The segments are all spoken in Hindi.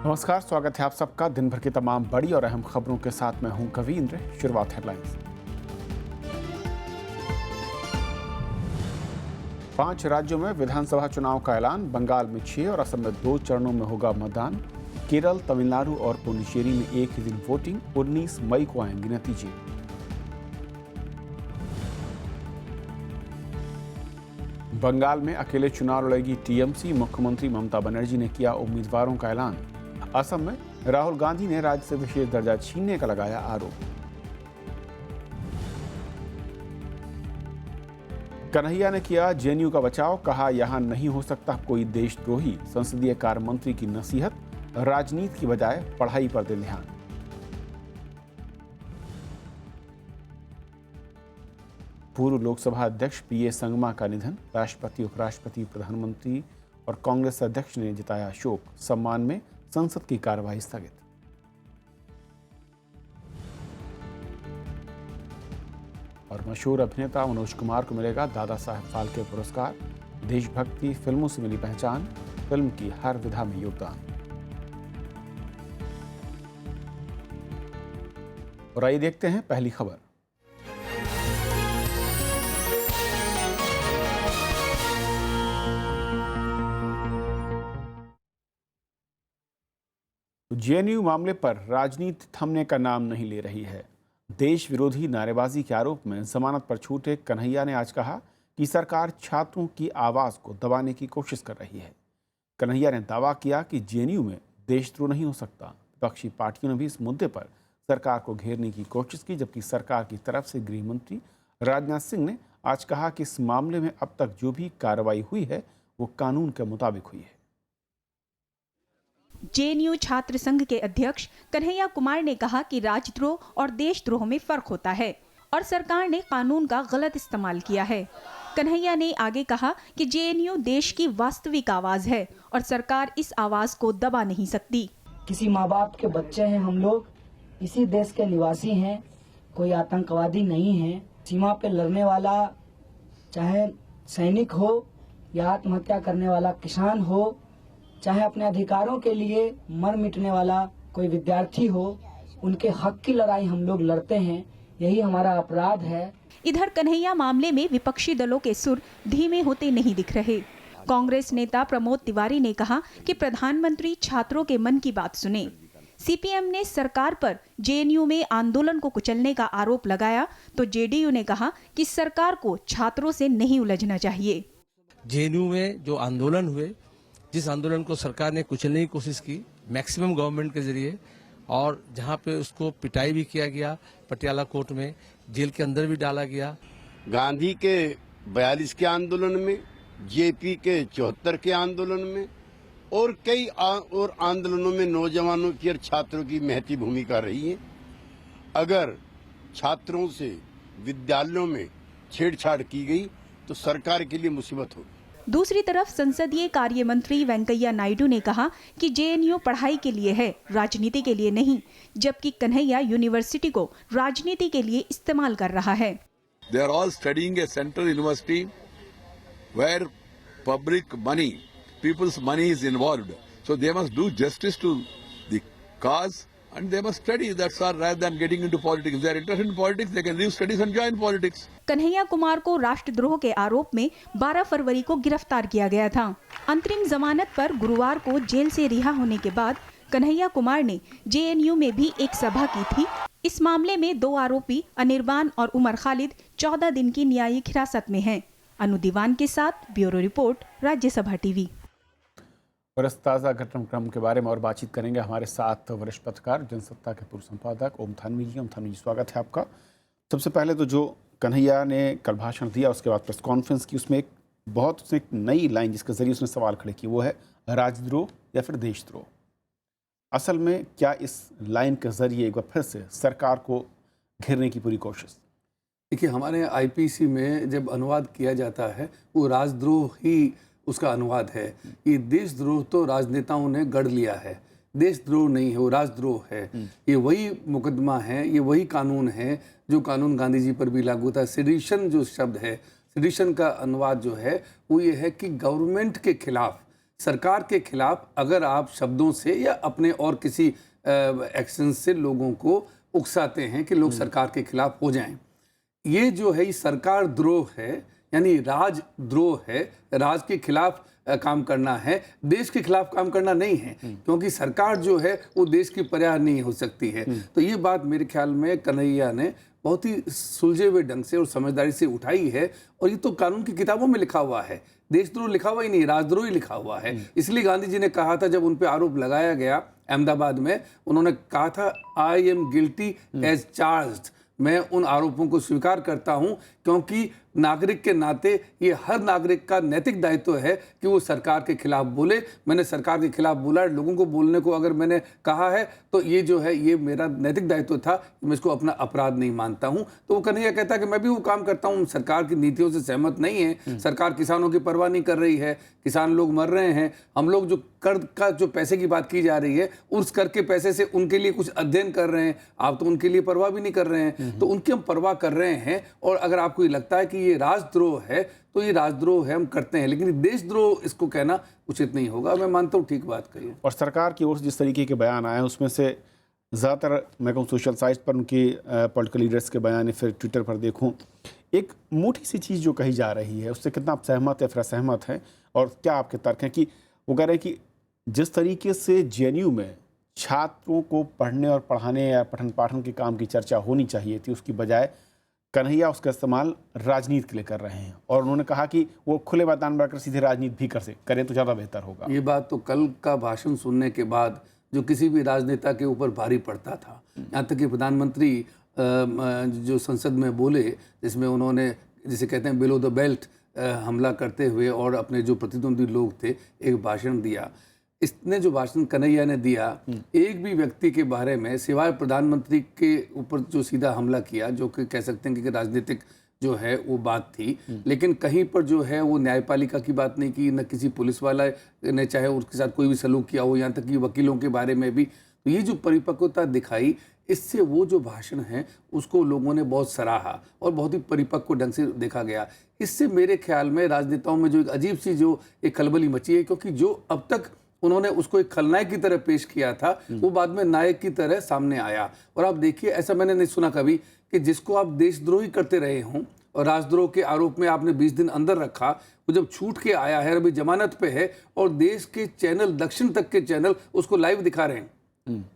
नमस्कार, स्वागत है आप सबका दिन भर की तमाम बड़ी और अहम खबरों के साथ। मैं हूं कवींद्र। शुरुआत हेडलाइंस। 5 राज्यों में विधानसभा चुनाव का ऐलान। बंगाल में 6 और असम में 2 चरणों में होगा मतदान। केरल, तमिलनाडु और पुडुचेरी में एक ही दिन वोटिंग। 19 मई को आएंगे नतीजे। बंगाल में अकेले चुनाव लड़ेगी टीएमसी। मुख्यमंत्री ममता बनर्जी ने किया उम्मीदवारों का ऐलान। असम में राहुल गांधी ने राज्य से विशेष दर्जा छीनने का लगाया आरोप। कन्हैया ने किया जेएनयू का बचाव। कहा, यहां नहीं हो सकता कोई देशद्रोही। संसदीय कार्य मंत्री की नसीहत। राजनीति की बजाय पढ़ाई पर दे ध्यान। पूर्व लोकसभा अध्यक्ष पीए संगमा का निधन। राष्ट्रपति, उपराष्ट्रपति, प्रधानमंत्री और कांग्रेस अध्यक्ष ने जताया शोक। सम्मान में संसद की कार्यवाही स्थगित। और मशहूर अभिनेता मनोज कुमार को मिलेगा दादा साहेब फाल्के पुरस्कार। देशभक्ति फिल्मों से मिली पहचान। फिल्म की हर विधा में योगदान। और आइए देखते हैं पहली खबर। जेएनयू मामले पर राजनीति थमने का नाम नहीं ले रही है। देश विरोधी नारेबाजी के आरोप में जमानत पर छूटे कन्हैया ने आज कहा कि सरकार छात्रों की आवाज को दबाने की कोशिश कर रही है। कन्हैया ने दावा किया कि जेएनयू में देशद्रोह नहीं हो सकता। विपक्षी पार्टियों ने भी इस मुद्दे पर सरकार को घेरने की कोशिश की, जबकि सरकार की तरफ से गृह मंत्री राजनाथ सिंह ने आज कहा कि इस मामले में अब तक जो भी कार्रवाई हुई है वो कानून के मुताबिक हुई है। जेएनयू छात्र संघ के अध्यक्ष कन्हैया कुमार ने कहा कि राजद्रोह और देशद्रोह में फर्क होता है और सरकार ने कानून का गलत इस्तेमाल किया है। कन्हैया ने आगे कहा कि जेएनयू देश की वास्तविक आवाज है और सरकार इस आवाज को दबा नहीं सकती। किसी माँ बाप के बच्चे हैं हम लोग, इसी देश के निवासी हैं, कोई आतंकवादी नहीं है। सीमा पे लड़ने वाला चाहे सैनिक हो या आत्महत्या करने वाला किसान हो, चाहे अपने अधिकारों के लिए मर मिटने वाला कोई विद्यार्थी हो, उनके हक की लड़ाई हम लोग लड़ते हैं। यही हमारा अपराध है। इधर कन्हैया मामले में विपक्षी दलों के सुर धीमे होते नहीं दिख रहे। कांग्रेस नेता प्रमोद तिवारी ने कहा कि प्रधानमंत्री छात्रों के मन की बात सुने। सीपीएम ने सरकार पर जेएनयू में आंदोलन को कुचलने का आरोप लगाया तो जेडीयू ने कहा कि सरकार को छात्रों से नहीं उलझना चाहिए। जेएनयू में जो आंदोलन हुए, जिस आंदोलन को सरकार ने कुचलने की कोशिश की मैक्सिमम गवर्नमेंट के जरिए, और जहां पे उसको पिटाई भी किया गया, पटियाला कोर्ट में जेल के अंदर भी डाला गया। गांधी के 42 के आंदोलन में, जेपी के 74 के आंदोलन में और कई और आंदोलनों में नौजवानों की और छात्रों की महती भूमिका रही है। अगर छात्रों से विद्यालयों में छेड़छाड़ की गई तो सरकार के लिए मुसीबत होगी। दूसरी तरफ संसदीय कार्य मंत्री वेंकैया नायडू ने कहा कि जेएनयू पढ़ाई के लिए है, राजनीति के लिए नहीं, जबकि कन्हैया यूनिवर्सिटी को राजनीति के लिए इस्तेमाल कर रहा है। They are all studying a central university where public money, people's money is involved. So they must do justice to the cause and they must study. That's all, rather than getting into politics. If they are interested in politics, they can leave studies and join politics. Kanhaiya Kumar को राष्ट्रद्रोह के आरोप में 12 फरवरी को गिरफ्तार किया गया था। अंतरिम जमानत पर गुरुवार को जेल से रिहा होने के बाद कन्हैया कुमार ने जेएनयू में भी एक सभा की थी। इस मामले में 2 आरोपी अनिर्बान और उमर खालिद 14 दिन की न्यायिक हिरासत में हैं। अनु दीवान के साथ ब्यूरो रिपोर्ट, राज्यसभा टीवी। और इस ताज़ा घटनाक्रम के बारे में और बातचीत करेंगे हमारे साथ वरिष्ठ पत्रकार, जनसत्ता के पूर्व संपादक ओम थानवी जी। ओम थानवी जी, स्वागत है आपका। सबसे पहले तो जो कन्हैया ने कल भाषण दिया, उसके बाद प्रेस कॉन्फ्रेंस की, उसमें एक नई लाइन जिसके जरिए उसने सवाल खड़े किए, वो है राजद्रोह या फिर देशद्रोह। असल में क्या इस लाइन के जरिए एक बार फिर से सरकार को घेरने की पूरी कोशिश? देखिए, हमारे आईपीसी में जब अनुवाद किया जाता है वो राजद्रोह ही उसका अनुवाद है। ये देशद्रोह तो राजनेताओं ने गढ़ लिया है, देशद्रोह नहीं है, वो राजद्रोह है। ये वही मुकदमा है, ये वही कानून है जो कानून गांधी जी पर भी लागू था। सेडिशन जो शब्द है, सेडिशन का अनुवाद जो है वो ये है कि गवर्नमेंट के खिलाफ सरकार के खिलाफ अगर आप शब्दों से या अपने और किसी एक्शन से लोगों को उकसाते हैं कि लोग सरकार के खिलाफ हो जाएं, ये जो है ये सरकार द्रोह है, यानी राजद्रोह है। राज के खिलाफ काम करना है, देश के खिलाफ काम करना नहीं है, क्योंकि सरकार जो है वो देश की पर्याय नहीं हो सकती है। तो ये बात मेरे ख्याल में कन्हैया ने बहुत ही सुलझे हुए ढंग से और समझदारी से उठाई है, और ये तो कानून की किताबों में लिखा हुआ है। देशद्रोह लिखा हुआ ही नहीं, राजद्रोह ही लिखा हुआ है। इसलिए गांधी जी ने कहा था, जब उन पे आरोप लगाया गया अहमदाबाद में, उन्होंने कहा था I am guilty as charged, मैं उन आरोपों को स्वीकार करता हूं, क्योंकि नागरिक के नाते ये हर नागरिक का नैतिक दायित्व है कि वो सरकार के खिलाफ बोले। मैंने सरकार के खिलाफ बोला, लोगों को बोलने को अगर मैंने कहा है तो ये जो है ये मेरा नैतिक दायित्व था, मैं इसको अपना अपराध नहीं मानता हूं। तो वो कन्हैया कहता है कि मैं भी वो काम करता हूं, सरकार की नीतियों से सहमत नहीं है, सरकार किसानों की परवाह नहीं कर रही है, किसान लोग मर रहे हैं, हम लोग जो कर का जो पैसे की बात की जा रही है उस कर के पैसे से उनके लिए कुछ अध्ययन कर रहे हैं, आप तो उनके लिए परवाह भी नहीं कर रहे हैं, तो उनकी हम परवाह कर रहे हैं। और अगर आपको ये लगता है कि ये राजद्रोह है तो ये राजद्रोह है, हम करते हैं, लेकिन देशद्रोह इसको कहना उचित नहीं होगा। मैं मानता हूँ ठीक बात कही। और सरकार की ओर से जिस तरीके के बयान आए हैं उसमें से ज़्यादातर मैं कहूँ सोशल साइट पर उनके पॉलिटिकल लीडर्स के बयान, फिर ट्विटर पर देखूँ, एक मोटी सी चीज़ जो कही जा रही है उससे कितना आप सहमत या फिर असहमत हैं, और क्या आपके तर्क हैं कि वो कह रहे हैं कि जिस तरीके से जेएनयू में छात्रों को पढ़ने और पढ़ाने या पठन पाठन के काम की चर्चा होनी चाहिए थी, उसकी बजाय कन्हैया उसका इस्तेमाल राजनीति के लिए कर रहे हैं, और उन्होंने कहा कि वो खुले मैदान में आकर सीधे राजनीति भी करें तो ज़्यादा बेहतर होगा। ये बात तो कल का भाषण सुनने के बाद जो किसी भी राजनेता के ऊपर भारी पड़ता था, यहाँ तक कि प्रधानमंत्री जो संसद में बोले, जिसमें उन्होंने जिसे कहते हैं बिलो द बेल्ट हमला करते हुए और अपने जो प्रतिद्वंदी लोग थे एक भाषण दिया। इसने जो भाषण कन्हैया ने दिया, एक भी व्यक्ति के बारे में सिवाय प्रधानमंत्री के ऊपर जो सीधा हमला किया, जो कि कह सकते हैं कि राजनीतिक जो है वो बात थी, लेकिन कहीं पर जो है वो न्यायपालिका की बात नहीं की, न किसी पुलिस वाला ने चाहे उसके साथ कोई भी सलूक किया हो, यहाँ तक कि वकीलों के बारे में भी। तो ये जो परिपक्वता दिखाई, इससे वो जो भाषण है उसको लोगों ने बहुत सराहा और बहुत ही परिपक्व ढंग से देखा गया। इससे मेरे ख्याल में राजनेताओं में जो एक अजीब सी जो एक खलबली मची है, क्योंकि जो अब तक उन्होंने उसको एक खलनायक की तरह पेश किया था, वो बाद में नायक की तरह सामने आया। और आप देखिए, ऐसा मैंने नहीं सुना कभी कि जिसको आप देशद्रोही करते रहे हों और राजद्रोह के आरोप में आपने 20 दिन अंदर रखा, वो जब छूट के आया है, अभी जमानत पे है और देश के चैनल, दक्षिण तक के चैनल उसको लाइव दिखा रहे हैं,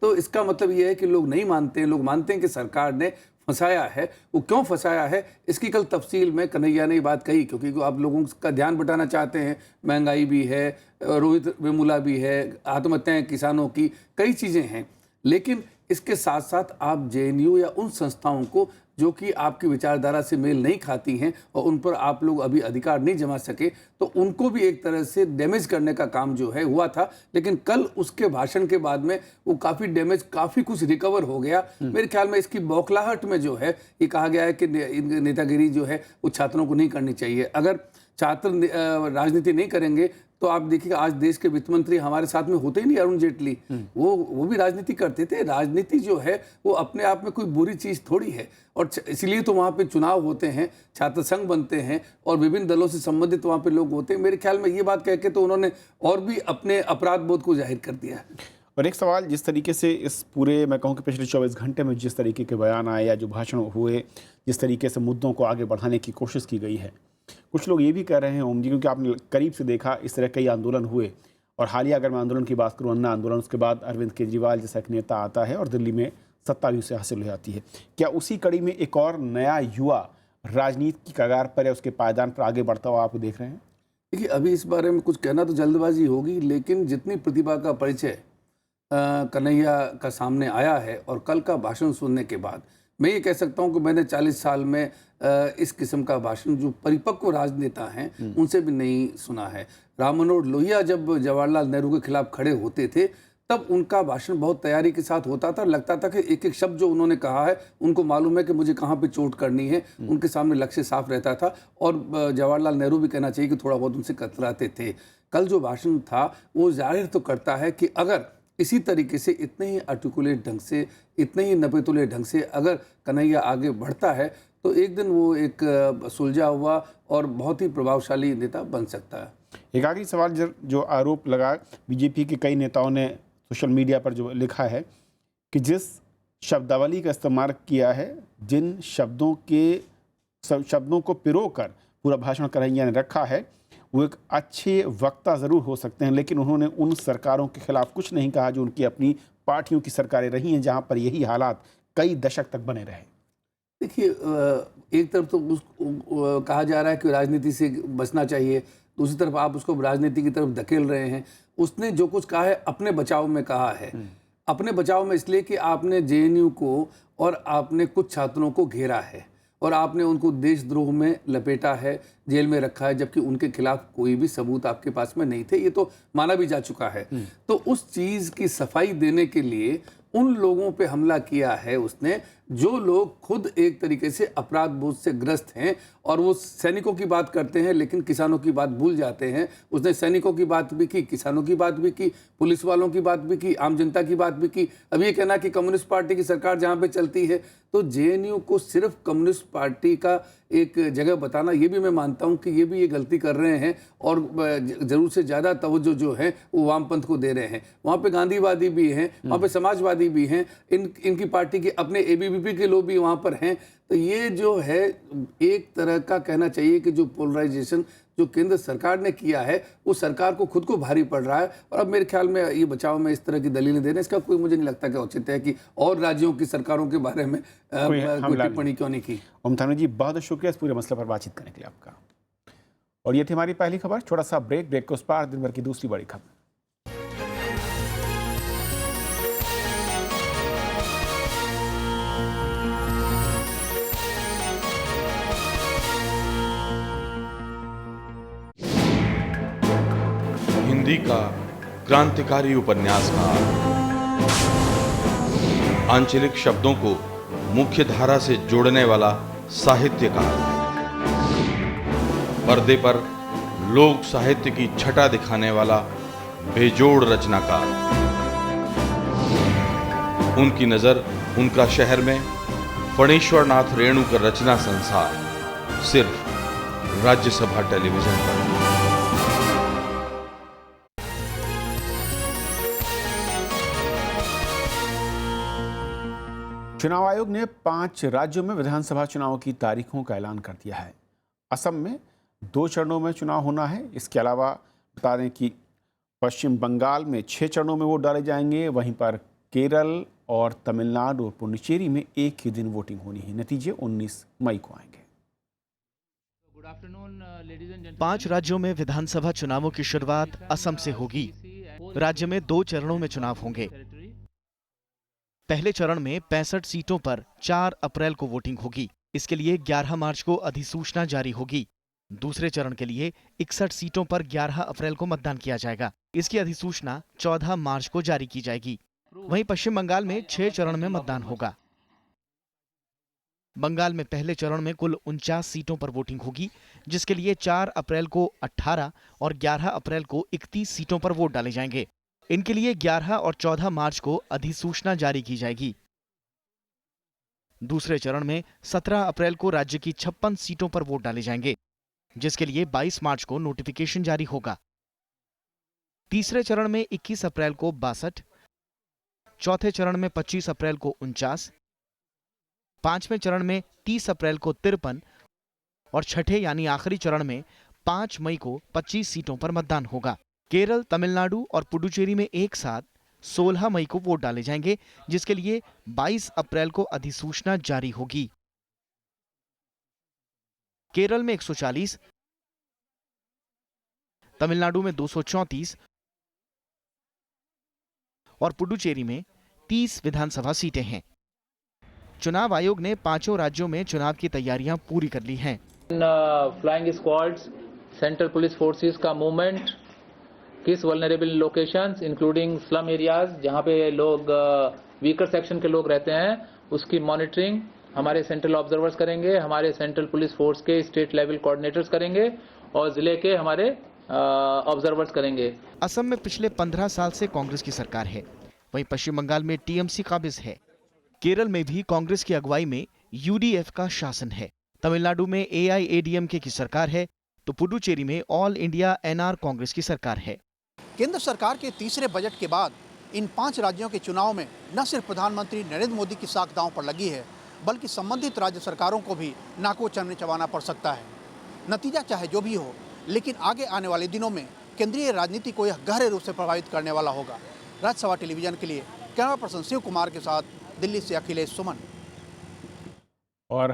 तो इसका मतलब ये है कि लोग नहीं मानते हैं। लोग मानते हैं कि सरकार ने फंसाया है। वो क्यों फंसाया है इसकी कल तफसील में कन्हैया ने बात कही, क्योंकि आप लोगों का ध्यान बटाना चाहते हैं। महंगाई भी है, रोहित वेमुला भी है, आत्महत्याएं किसानों की, कई चीज़ें हैं, लेकिन इसके साथ साथ आप जेएनयू या उन संस्थाओं को जो कि आपकी विचारधारा से मेल नहीं खाती हैं और उन पर आप लोग अभी अधिकार नहीं जमा सके, तो उनको भी एक तरह से डैमेज करने का काम जो है हुआ था। लेकिन कल उसके भाषण के बाद में वो काफ़ी डैमेज, काफ़ी कुछ रिकवर हो गया। मेरे ख्याल में इसकी बौखलाहट में जो है ये कहा गया है कि नेतागिरी जो है वो छात्रों को नहीं करनी चाहिए। अगर छात्र राजनीति नहीं करेंगे तो आप देखिए आज देश के वित्त मंत्री हमारे साथ में होते ही नहीं, अरुण जेटली, वो भी राजनीति करते थे। राजनीति जो है वो अपने आप में कोई बुरी चीज़ थोड़ी है, और इसलिए तो वहाँ पे चुनाव होते हैं, छात्र संघ बनते हैं और विभिन्न दलों से संबंधित वहाँ पे लोग होते हैं। मेरे ख्याल में ये बात कह के तो उन्होंने और भी अपने अपराध बोध को जाहिर कर दिया है। और एक सवाल, जिस तरीके से इस पूरे मैं कहूँ कि पिछले 24 घंटे में जिस तरीके के बयान आए या जो भाषण हुए, जिस तरीके से मुद्दों को आगे बढ़ाने की कोशिश की गई है, कुछ लोग ये भी कह रहे हैं ओम जी, क्योंकि आपने करीब से देखा इस तरह कई आंदोलन हुए, और हालिया अगर मैं आंदोलन की बात करूँ, अन्ना आंदोलन, उसके बाद अरविंद केजरीवाल जैसा एक नेता आता है और दिल्ली में सत्ता भी उसे हासिल हो जाती है। क्या उसी कड़ी में एक और नया युवा राजनीति की कगार पर या उसके पायदान पर आगे बढ़ता हुआ आप देख रहे हैं? देखिए, अभी इस बारे में कुछ कहना तो जल्दबाजी होगी, लेकिन जितनी प्रतिभा का परिचय कन्हैया का सामने आया है और कल का भाषण सुनने के बाद मैं ये कह सकता हूँ कि मैंने 40 साल में इस किस्म का भाषण जो परिपक्व राजनेता हैं उनसे भी नहीं सुना है। राम मनोहर लोहिया जब जवाहरलाल नेहरू के खिलाफ खड़े होते थे तब उनका भाषण बहुत तैयारी के साथ होता था। लगता था कि एक एक शब्द जो उन्होंने कहा है उनको मालूम है कि मुझे कहाँ पे चोट करनी है, उनके सामने लक्ष्य साफ रहता था। और जवाहरलाल नेहरू भी कहना चाहिए कि थोड़ा बहुत उनसे कतराते थे। कल जो भाषण था वो जाहिर तो करता है कि अगर इसी तरीके से इतने ही आर्टिकुलेट ढंग से, इतने ही नपेतुले ढंग से अगर कन्हैया आगे बढ़ता है तो एक दिन वो एक सुलझा हुआ और बहुत ही प्रभावशाली नेता बन सकता है। एक आखिरी सवाल जो आरोप लगा बीजेपी के कई नेताओं ने सोशल मीडिया पर जो लिखा है कि जिस शब्दावली का इस्तेमाल किया है, जिन शब्दों को पिरोकर पूरा भाषण कन्हैया ने रखा है, वो एक अच्छे वक्ता ज़रूर हो सकते हैं, लेकिन उन्होंने उन सरकारों के खिलाफ कुछ नहीं कहा जो उनकी अपनी पार्टियों की सरकारें रही हैं, जहां पर यही हालात कई दशक तक बने रहे। देखिए, एक तरफ तो कहा जा रहा है कि राजनीति से बचना चाहिए, दूसरी तरफ आप उसको राजनीति की तरफ धकेल रहे हैं। उसने जो कुछ कहा है अपने बचाव में कहा है, अपने बचाव में इसलिए कि आपने जेएनयू को और आपने कुछ छात्रों को घेरा है और आपने उनको देशद्रोह में लपेटा है, जेल में रखा है, जबकि उनके खिलाफ कोई भी सबूत आपके पास में नहीं थे। ये तो माना भी जा चुका है। तो उस चीज़ की सफाई देने के लिए उन लोगों पे हमला किया है उसने, जो लोग खुद एक तरीके से अपराध बोध से ग्रस्त हैं और वो सैनिकों की बात करते हैं लेकिन किसानों की बात भूल जाते हैं। उसने सैनिकों की बात भी की, किसानों की बात भी की, पुलिस वालों की बात भी की, आम जनता की बात भी की। अब ये कहना कि कम्युनिस्ट पार्टी की सरकार जहाँ पे चलती है, तो जेएनयू को सिर्फ कम्युनिस्ट पार्टी का एक जगह बताना, ये भी मैं मानता हूँ कि ये भी ये गलती कर रहे हैं और ज़रूर से ज़्यादा तवज्जो जो है वो वामपंथ को दे रहे हैं। वहाँ पे गांधीवादी भी हैं, वहाँ पे समाजवादी भी हैं, इनकी पार्टी के अपने एबीवीपी के लोग भी वहाँ पर हैं। तो ये जो है एक तरह का कहना चाहिए कि जो पोलराइजेशन जो केंद्र सरकार ने किया है वो सरकार को खुद को भारी पड़ रहा है। और अब मेरे ख्याल में ये बचाव में इस तरह की दलीलें देने, इसका कोई मुझे नहीं लगता कि औचित्य है कि और राज्यों की सरकारों के बारे में कोई टिप्पणी क्यों नहीं की। ओम थानवी जी, बहुत शुक्रिया इस पूरे मसले पर बातचीत करने के लिए आपका। और ये थी हमारी पहली खबर। छोटा सा ब्रेक के उस पार दिन भर की दूसरी बड़ी खबर। हिंदी का क्रांतिकारी उपन्यासकार, आंचलिक शब्दों को मुख्य धारा से जोड़ने वाला साहित्यकार, पर्दे पर लोक साहित्य की छटा दिखाने वाला बेजोड़ रचनाकार। उनकी नजर, उनका शहर में फणीश्वरनाथ रेणु का रचना संसार सिर्फ राज्यसभा टेलीविजन पर। चुनाव आयोग ने 5 राज्यों में विधानसभा चुनाव की तारीखों का ऐलान कर दिया है। असम में 2 चरणों में चुनाव होना है। इसके अलावा बता दें कि पश्चिम बंगाल में 6 चरणों में वोट डाले जाएंगे। वहीं पर केरल और तमिलनाडु और पुडुचेरी में एक ही दिन वोटिंग होनी है। नतीजे 19 मई को आएंगे। 5 राज्यों में विधानसभा चुनावों की शुरुआत असम से होगी। राज्य में 2 चरणों में चुनाव होंगे। पहले चरण में 65 सीटों पर 4 अप्रैल को वोटिंग होगी। इसके लिए 11 मार्च को अधिसूचना जारी होगी। दूसरे चरण के लिए 61 सीटों पर 11 अप्रैल को मतदान किया जाएगा। इसकी अधिसूचना 14 मार्च को जारी की जाएगी। वहीं पश्चिम बंगाल में 6 चरण में मतदान होगा। बंगाल में पहले चरण में कुल 49 सीटों पर वोटिंग होगी, जिसके लिए 4 अप्रैल को 18 और 11 अप्रैल को 31 सीटों पर वोट डाले जाएंगे। इनके लिए 11 और 14 मार्च को अधिसूचना जारी की जाएगी। दूसरे चरण में 17 अप्रैल को राज्य की 56 सीटों पर वोट डाले जाएंगे, जिसके लिए 22 मार्च को नोटिफिकेशन जारी होगा। तीसरे चरण में 21 अप्रैल को 62, चौथे चरण में 25 अप्रैल को 49, पांचवें चरण में 30 अप्रैल को 53 और छठे यानी आखिरी चरण में 5 मई को 25 सीटों पर मतदान होगा। केरल, तमिलनाडु और पुडुचेरी में एक साथ 16 मई को वोट डाले जाएंगे, जिसके लिए 22 अप्रैल को अधिसूचना जारी होगी। केरल में 140, तमिलनाडु में 234 और पुडुचेरी में 30 विधानसभा सीटें हैं। चुनाव आयोग ने 5 राज्यों में चुनाव की तैयारियां पूरी कर ली हैं। Flying squads, central police forces का मूवमेंट, किस vulnerable locations including slum areas जहां पे लोग वीकर सेक्शन के लोग रहते हैं, उसकी मॉनिटरिंग हमारे सेंट्रल ऑब्जर्वर्स करेंगे, हमारे सेंट्रल पुलिस फोर्स के स्टेट लेवल कोऑर्डिनेटर्स करेंगे और जिले के हमारे ऑब्जर्वर्स करेंगे। असम में पिछले 15 साल से कांग्रेस की सरकार है। वहीं पश्चिम बंगाल में टीएमसी काबिज है। केरल में भी कांग्रेस की अगुवाई में यूडीएफ का शासन है। तमिलनाडु में एआईएडीएमके की सरकार है। तो पुडुचेरी में ऑल इंडिया एनआर कांग्रेस की सरकार है। केंद्र सरकार के तीसरे बजट के बाद इन 5 राज्यों के चुनाव में न सिर्फ प्रधानमंत्री नरेंद्र मोदी की साख दांव पर लगी है, बल्कि संबंधित राज्य सरकारों को भी नाको चवाना पड़ सकता है। नतीजा चाहे जो भी हो, लेकिन आगे आने वाले दिनों में केंद्रीय राजनीति को यह गहरे रूप से प्रभावित करने वाला होगा। राज्यसभा टेलीविजन के लिए कैमरा पर्सन शिव कुमार के साथ दिल्ली से अखिलेश सुमन। और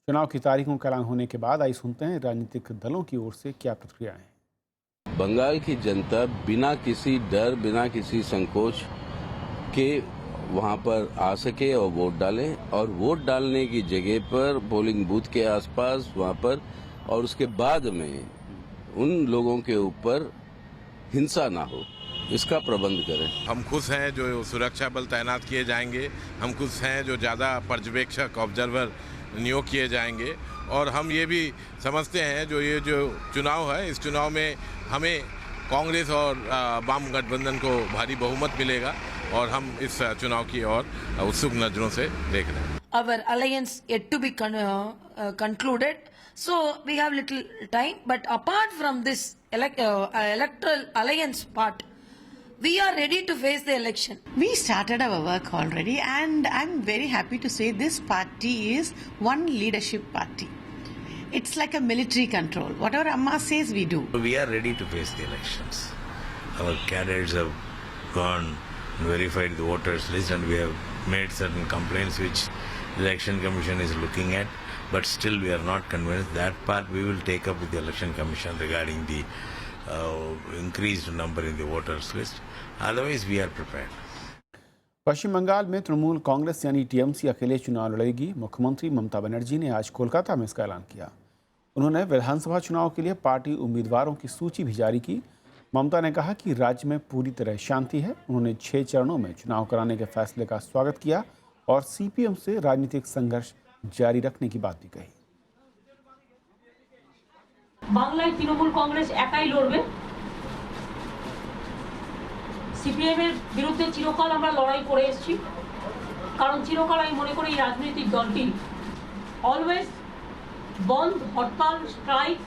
चुनाव की तारीखों का ऐलान होने के बाद आई सुनते हैं राजनीतिक दलों की ओर से क्या प्रतिक्रियाएं हैं। बंगाल की जनता बिना किसी डर, बिना किसी संकोच के वहां पर आ सके और वोट डालें, और वोट डालने की जगह पर पोलिंग बूथ के आसपास वहां पर, और उसके बाद में उन लोगों के ऊपर हिंसा ना हो, इसका प्रबंध करें। हम खुश हैं जो सुरक्षा बल तैनात किए जाएंगे, हम खुश हैं जो ज़्यादा पर्यवेक्षक ऑब्जर्वर नियोग किए जाएंगे, और हम ये भी समझते हैं ये जो चुनाव है, इस चुनाव में हमें कांग्रेस और वाम गठबंधन को भारी बहुमत मिलेगा, और हम इस चुनाव की ओर उत्सुक नजरों से देख रहे हैं। Our alliance yet to be concluded, so we have little time. But apart from this electoral alliance part, we are ready to face the election. We started our work already, and I'm very happy to say this party is one leadership party. It's like a military control. Whatever Amma says, we do. We are ready to face the elections. Our candidates have gone and verified the voters list, and we have made certain complaints which the Election Commission is looking at, but still we are not convinced. That part we will take up with the Election Commission regarding the increased number in the voters list. Otherwise, we are prepared. पश्चिम बंगाल में तृणमूल कांग्रेस यानी टीएमसी अकेले चुनाव लड़ेगी। मुख्यमंत्री ममता बनर्जी ने आज कोलकाता में इसका ऐलान किया। उन्होंने विधानसभा चुनाव के लिए पार्टी उम्मीदवारों की सूची भी जारी की। ममता ने कहा कि राज्य में पूरी तरह शांति है। उन्होंने 6 चरणों में चुनाव कराने के फैसले का स्वागत किया और सीपीएम से राजनीतिक संघर्ष जारी रखने की बात भी कही। বাংলায় তৃণমূল কংগ্রেস একাই লড়বে। সিপিএম এর বিরুদ্ধে চিরকাল আমরা লড়াই করে এসেছি, কারণ চিরকাল আমি মনে করি এই রাজনৈতিক দলটি অলওয়েজ বন্ধ, হরতাল, স্ট্রাইক,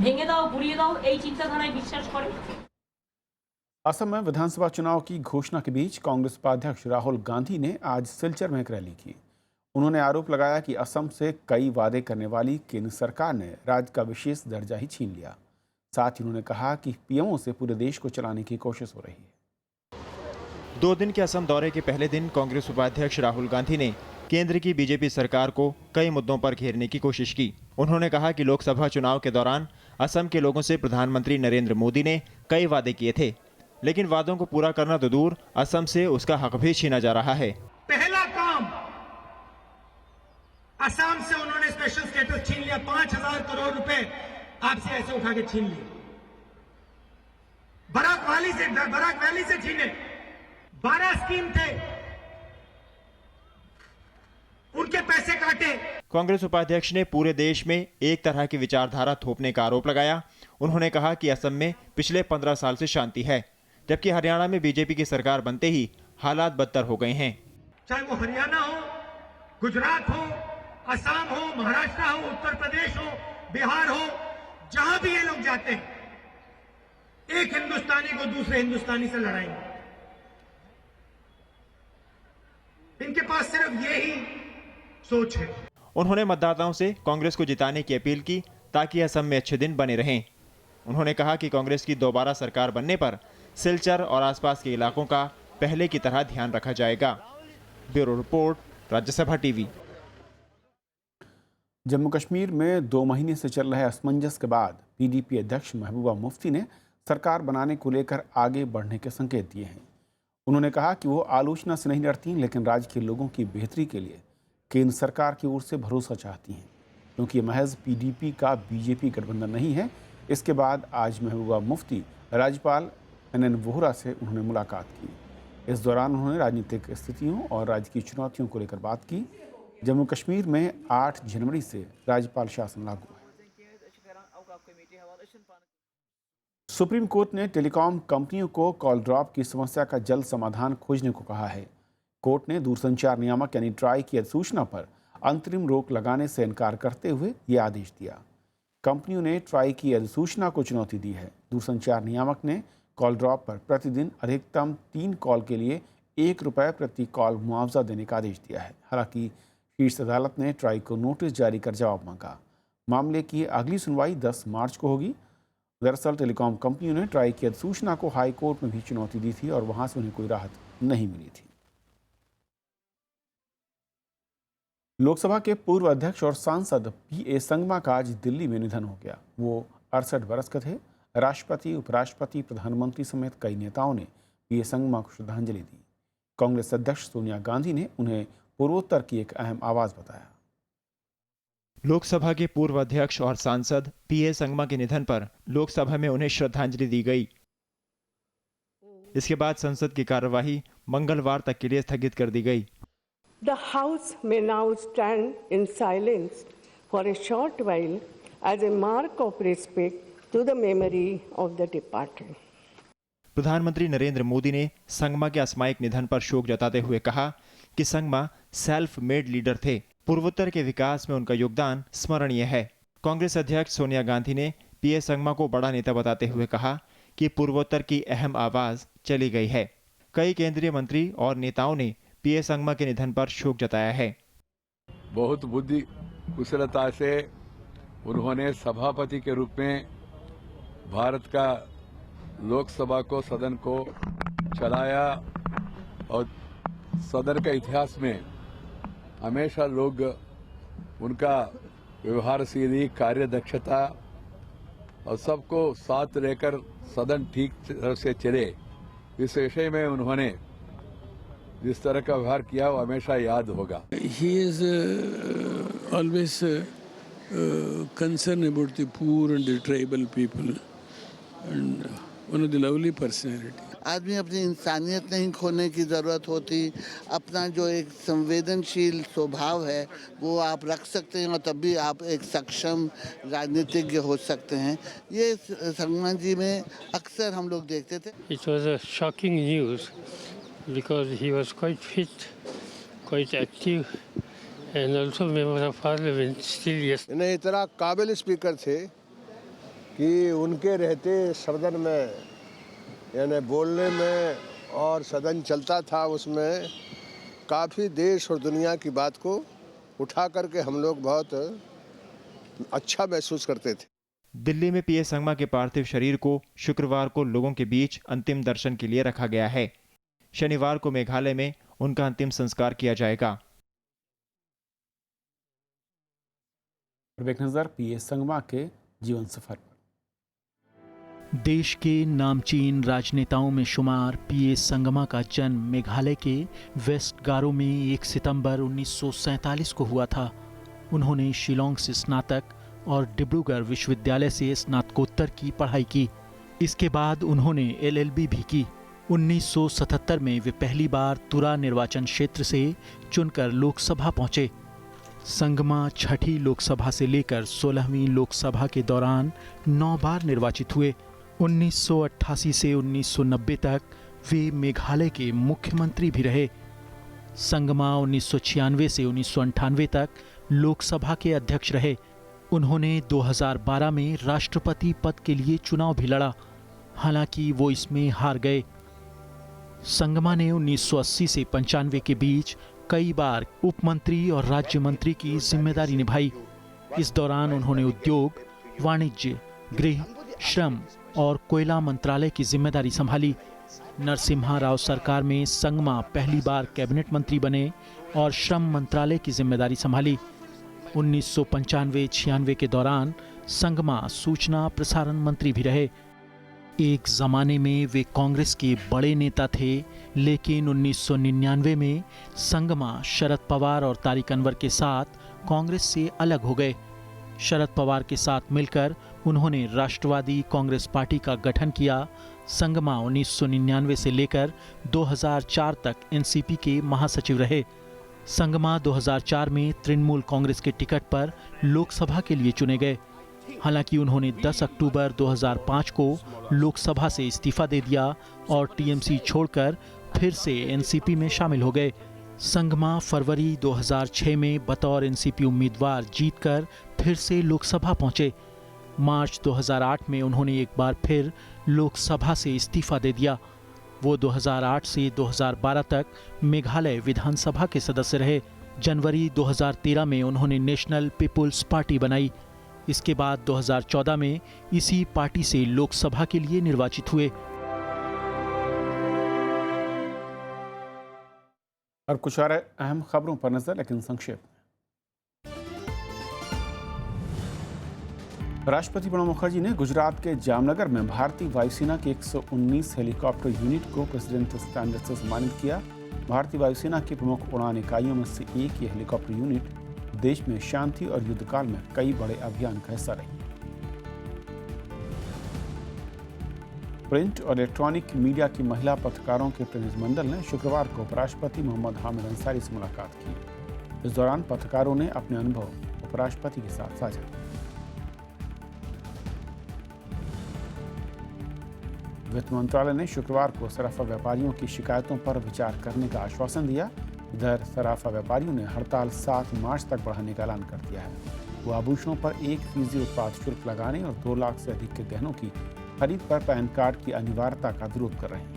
ভেঙে দাও, গুড়িয়ে দাও এই চিন্তাধারায় বিশ্বাস করে। असम में विधानसभा चुनाव की घोषणा के बीच कांग्रेस उपाध्यक्ष राहुल गांधी ने आज सिलचर में एक रैली की। उन्होंने आरोप लगाया कि असम से कई वादे करने वाली केंद्र सरकार ने राज्य का विशेष दर्जा ही छीन लिया। साथ ही उन्होंने कहा कि पीएमओ से पूरे देश को चलाने की कोशिश हो रही है। 2 दिन के असम दौरे के पहले दिन कांग्रेस उपाध्यक्ष राहुल गांधी ने केंद्र की बीजेपी सरकार को कई मुद्दों पर घेरने की कोशिश की। उन्होंने कहा कि लोकसभा चुनाव के दौरान असम के लोगों से प्रधानमंत्री नरेंद्र मोदी ने कई वादे किए थे, लेकिन वादों को पूरा करना तो दूर, असम से उसका हक भी छीना जा रहा है। पहला काम, असम से उन्होंने स्पेशल स्टेटस छीन लिया। 5,000 करोड़ रुपए आपसे ऐसे उठा के छीन लिए। बराक वैली से छीने। 12 स्कीम थे, उनके पैसे काटे। कांग्रेस उपाध्यक्ष ने पूरे देश में एक तरह की विचारधारा थोपने का आरोप लगाया। उन्होंने कहा कि असम में पिछले 15 साल से शांति है, जबकि हरियाणा में बीजेपी की सरकार बनते ही हालात बदतर हो गए हैं। चाहे वो हरियाणा हो, गुजरात हो, असम हो, महाराष्ट्र हो, उत्तर प्रदेश हो, बिहार हो, जहां भी ये लोग जाते हैं, एक हिंदुस्तानी को दूसरे हिंदुस्तानी से लड़ाएंगे। इनके पास सिर्फ यही सोच है। उन्होंने मतदाताओं से कांग्रेस को जिताने की अपील की ताकि असम में अच्छे दिन बने रहें। उन्होंने कहा कि कांग्रेस की दोबारा सरकार बनने पर सिलचर और आसपास के इलाकों का पहले की तरह ध्यान रखा जाएगा। Bureau report, Rajya Sabha TV. Jammu Kashmir में 2 महीने से चल रहे असमंजस के बाद पीडीपी अध्यक्ष महबूबा मुफ्ती ने सरकार बनाने को लेकर आगे बढ़ने के संकेत दिए हैं। उन्होंने कहा कि वो आलोचना से नहीं डरती, लेकिन राज्य के लोगों की बेहतरी के लिए केंद्र सरकार की ओर से भरोसा चाहती हैं, क्योंकि महज पीडीपी का बीजेपी गठबंधन नहीं है। इसके बाद आज महबूबा मुफ्ती राज्यपाल NN वोहरा से उन्होंने मुलाकात की। इस दौरान उन्होंने राजनीतिक स्थितियों और राज्य की चुनौतियों को लेकर बात की। जम्मू कश्मीर में 8 जनवरी से राज्यपाल शासन लागू है। सुप्रीम कोर्ट ने टेलीकॉम कंपनियों को कॉल ड्रॉप की समस्या का जल्द समाधान खोजने को कहा है। कोर्ट ने दूरसंचार नियामक यानी ट्राई की अधिसूचना पर अंतरिम रोक लगाने से इनकार करते हुए ये आदेश दिया। कंपनियों ने ट्राई की अधिसूचना को चुनौती दी है। दूरसंचार नियामक ने कॉल ड्रॉप पर प्रतिदिन अधिकतम 3 कॉल के लिए ₹1 प्रति कॉल मुआवजा देने का आदेश दिया है। हालांकि शीर्ष अदालत ने ट्राई को नोटिस जारी कर जवाब मांगा। मामले की अगली सुनवाई 10 मार्च को होगी। दरअसल टेलीकॉम कंपनियों ने ट्राई की अधिसूचना को हाई कोर्ट में भी चुनौती दी थी और वहां से उन्हें कोई राहत नहीं मिली थी। लोकसभा के पूर्व अध्यक्ष और सांसद पीए संगमा का आज दिल्ली में निधन हो गया। वो 68 वर्ष के थे। राष्ट्रपति, उपराष्ट्रपति, प्रधानमंत्री समेत कई नेताओं ने पीए संगमा को श्रद्धांजलि दी। कांग्रेस अध्यक्ष सोनिया गांधी ने उन्हें पूर्वोत्तर की एक अहम आवाज बताया। लोकसभा के पूर्व अध्यक्ष और सांसद पीए संगमा के निधन पर लोकसभा में उन्हें श्रद्धांजलि दी गई। इसके बाद संसद की कार्यवाही मंगलवार तक के लिए स्थगित कर दी गई। The House may now stand in silence for a short while as a mark of respect to the memory of the departed. प्रधानमंत्री नरेंद्र मोदी ने संगमा के असामयिक निधन पर शोक जताते हुए कहा कि संगमा सेल्फ मेड लीडर थे। पूर्वोत्तर के विकास में उनका योगदान स्मरणीय है। कांग्रेस अध्यक्ष सोनिया गांधी ने पीए संगमा को बड़ा नेता बताते हुए कहा कि पूर्वोत्तर की अहम आवाज चली गई है। कई केंद्रीय मंत्री और नेताओं ने पीए संगमा के निधन पर शोक जताया है। बहुत बुद्धि कुशलता से उन्होंने सभापति के रूप में भारत का लोकसभा को, सदन को चलाया और सदन के इतिहास में हमेशा लोग उनका व्यवहारशीली, कार्यदक्षता और सबको साथ लेकर सदन ठीक तरह से चले, इस विषय में उन्होंने जिस तरह का व्यवहार किया वो हमेशा याद होगा। He is always concerned about the poor and the tribal people and one of the lovely personality. आदमी अपनी इंसानियत नहीं खोने की ज़रूरत होती। अपना जो एक संवेदनशील स्वभाव है वो आप रख सकते हैं और तब भी आप एक सक्षम राजनीतिज्ञ हो सकते हैं। ये संगमा जी में अक्सर हम लोग देखते थे। It was a shocking news because he was quite fit, quite active and also member of parliament still yes. इन्हें इतना काबिल स्पीकर थे कि उनके रहते सदन में यानी बोलने में और सदन चलता था उसमें काफ़ी देश और दुनिया की बात को उठा करके हम लोग बहुत अच्छा महसूस करते थे। दिल्ली में पीए संगमा के पार्थिव शरीर को शुक्रवार को लोगों के बीच अंतिम दर्शन के लिए रखा गया है। शनिवार को मेघालय में उनका अंतिम संस्कार किया जाएगा। एक नजर पीए संगमा के जीवन सफर पर। देश के नामचीन राजनेताओं में शुमार पीए संगमा का जन्म मेघालय के वेस्ट गारो में 1 सितंबर 1947 को हुआ था। उन्होंने शिलोंग से स्नातक और डिब्रूगढ़ विश्वविद्यालय से स्नातकोत्तर की पढ़ाई की। इसके बाद उन्होंने एलएलबी भी की। 1977 में वे पहली बार तुरा निर्वाचन क्षेत्र से चुनकर लोकसभा पहुंचे। संगमा छठी लोकसभा से लेकर 16वीं लोकसभा के दौरान 9 बार निर्वाचित हुए। 1988 से 1990 तक वे मेघालय के मुख्यमंत्री भी रहे। संगमा 1996 से 1998 तक लोकसभा के अध्यक्ष रहे। उन्होंने 2012 में राष्ट्रपति पद के लिए चुनाव भी लड़ा, हालांकि वो इसमें हार गए। संगमा ने 1980 से 95 के बीच कई बार उपमंत्री और राज्य मंत्री की जिम्मेदारी निभाई। इस दौरान उन्होंने उद्योग, वाणिज्य, गृह, श्रम और कोयला मंत्रालय की जिम्मेदारी संभाली। नरसिम्हा राव सरकार में संगमा पहली बार कैबिनेट मंत्री बने और श्रम मंत्रालय की जिम्मेदारी संभाली। 1995-96 के दौरान संगमा सूचना प्रसारण मंत्री भी रहे। एक जमाने में वे कांग्रेस के बड़े नेता थे, लेकिन 1999 में संगमा शरद पवार और तारिक अनवर के साथ कांग्रेस से अलग हो गए। शरद पवार के साथ मिलकर उन्होंने राष्ट्रवादी कांग्रेस पार्टी का गठन किया। संगमा 1999 से लेकर 2004 तक एनसीपी के महासचिव रहे। संगमा 2004 में तृणमूल कांग्रेस के टिकट पर लोकसभा के लिए चुने गए। हालांकि उन्होंने 10 अक्टूबर 2005 को लोकसभा से इस्तीफा दे दिया और टीएमसी छोड़कर फिर से एनसीपी में शामिल हो गए। संगमा फरवरी 2006 में बतौर एनसीपी उम्मीदवार जीतकर फिर से लोकसभा पहुंचे। मार्च 2008 में उन्होंने एक बार फिर लोकसभा से इस्तीफा दे दिया। वो 2008 से 2012 तक मेघालय विधानसभा के सदस्य रहे। जनवरी 2013 में उन्होंने नेशनल पीपुल्स पार्टी बनाई। इसके बाद 2014 में इसी पार्टी से लोकसभा के लिए निर्वाचित हुए। और कुछ और अहम खबरों पर नजर, लेकिन संक्षेप में। राष्ट्रपति प्रणब मुखर्जी ने गुजरात के जामनगर में भारतीय वायुसेना की 119 हेलीकॉप्टर यूनिट को प्रेसिडेंट स्टैंडर्ड से सम्मानित किया। भारतीय वायुसेना की प्रमुख उड़ान इकाइयों में से एक ये हेलीकॉप्टर यूनिट देश में शांति और युद्धकाल में कई बड़े अभियान का हिस्सा रही। प्रिंट और इलेक्ट्रॉनिक मीडिया की महिला पत्रकारों के प्रतिनिधिमंडल ने शुक्रवार को उपराष्ट्रपति मोहम्मद हामिद अंसारी से मुलाकात की। इस दौरान पत्रकारों ने अपने अनुभव उपराष्ट्रपति के साथ साझा किए। वित्त मंत्रालय ने शुक्रवार को सराफा व्यापारियों की शिकायतों पर विचार करने का आश्वासन दिया। इधर सराफा व्यापारियों ने हड़ताल 7 मार्च तक बढ़ाने का ऐलान कर दिया है। वो आभूषणों पर 1% उत्पाद शुल्क लगाने और 2 लाख से अधिक के गहनों की खरीद पर पैन कार्ड की अनिवार्यता का विरोध कर रहे हैं।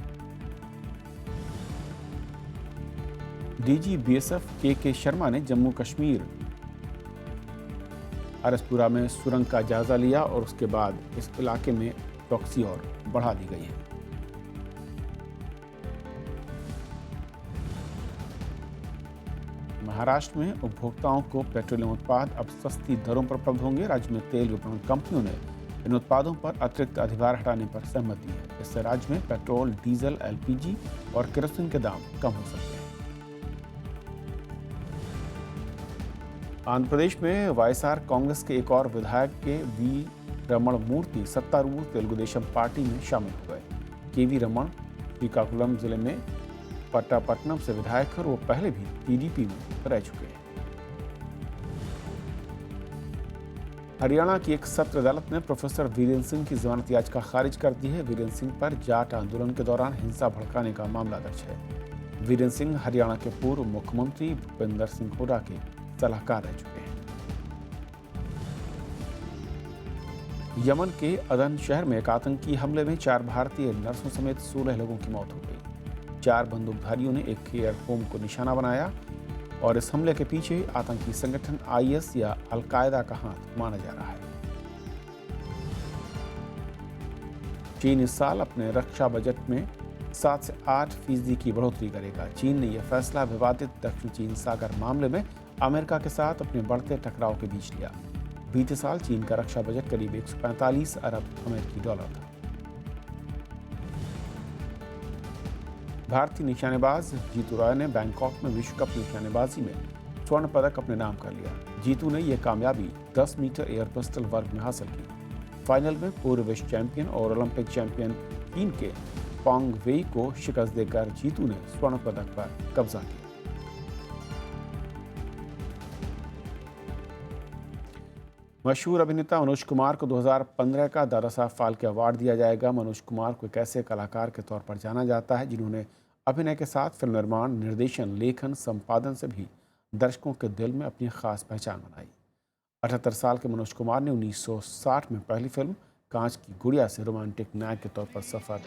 डीजी बीएसएफ के शर्मा ने जम्मू कश्मीर अरसपुरा में सुरंग का जायजा लिया और उसके बाद इस इलाके में चौकसी और बढ़ा दी गई है। महाराष्ट्र में उपभोक्ताओं को पेट्रोलियम उत्पाद अब सस्ती दरों पर उपलब्ध होंगे। राज्य में तेल विपणन कंपनियों ने इन उत्पादों पर अतिरिक्त अधिभार हटाने पर सहमति है। इससे राज्य में पेट्रोल, डीजल, एलपीजी और केरोसिन के दाम कम हो सकते हैं। आंध्र प्रदेश में वाईएसआर कांग्रेस के एक और विधायक के वी रमण मूर्ति सत्तारूढ़ तेलुगु देशम पार्टी में शामिल हो गए। केवी रमण श्रीकाकुलम जिले में पट्टापट्टनम से विधायक हैं और वो पहले भी टीडीपी में रह चुके हैं। हरियाणा की एक सत्र अदालत ने प्रोफेसर वीरेंद्र सिंह की जमानत याचिका खारिज कर दी है। वीरेंद्र सिंह पर जाट आंदोलन के दौरान हिंसा भड़काने का मामला दर्ज है। वीरेंद्र सिंह हरियाणा के पूर्व मुख्यमंत्री भूपेंद्र सिंह हुड्डा के सलाहकार रह चुके हैं। यमन के अदन शहर में एक आतंकी हमले में 4 भारतीय नर्सों समेत 16 लोगों की मौत हो गई। 4 बंदूकधारियों ने एक केयर होम को निशाना बनाया और इस हमले के पीछे आतंकी संगठन आईएस या अल-कायदा का हाथ माना जा रहा है। चीन इस साल अपने रक्षा बजट में 7 से 8% की बढ़ोतरी करेगा। चीन ने यह फैसला विवादित दक्षिण चीन सागर मामले में अमेरिका के साथ अपने बढ़ते टकराव के बीच लिया। बीते साल चीन का रक्षा बजट करीब 145 अरब अमेरिकी डॉलर था। भारतीय निशानेबाज जीतू रॉय ने बैंकॉक में विश्व कप निशानेबाजी में स्वर्ण पदक अपने नाम कर लिया। जीतू ने यह कामयाबी 10 मीटर एयर पिस्टल वर्ग में हासिल की। फाइनल में पूर्व विश्व चैंपियन और ओलंपिक चैंपियन चीन के पोंग वेई को शिकस्त देकर जीतू ने स्वर्ण पदक पर कब्जा किया। मशहूर अभिनेता मनोज कुमार को 2015 का दादा साहब फाल्के अवार्ड दिया जाएगा। मनोज कुमार को एक ऐसे कलाकार के तौर पर जाना जाता है जिन्होंने अभिनय के साथ फिल्म निर्माण, निर्देशन, लेखन, संपादन से भी दर्शकों के दिल में अपनी खास पहचान बनाई। 78 साल के मनोज कुमार ने 1960 में पहली फिल्म कांच की गुड़िया से रोमांटिक नायक के तौर पर सफर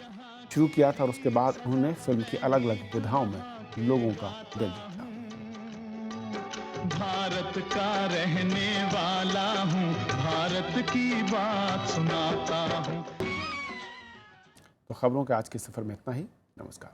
शुरू किया था और उसके बाद उन्होंने फिल्म की अलग अलग विधाओं में लोगों का दिल जीता। भारत का रहने वाला हूँ, भारत की बात सुनाता हूँ। तो खबरों के आज के सफर में इतना ही। नमस्कार।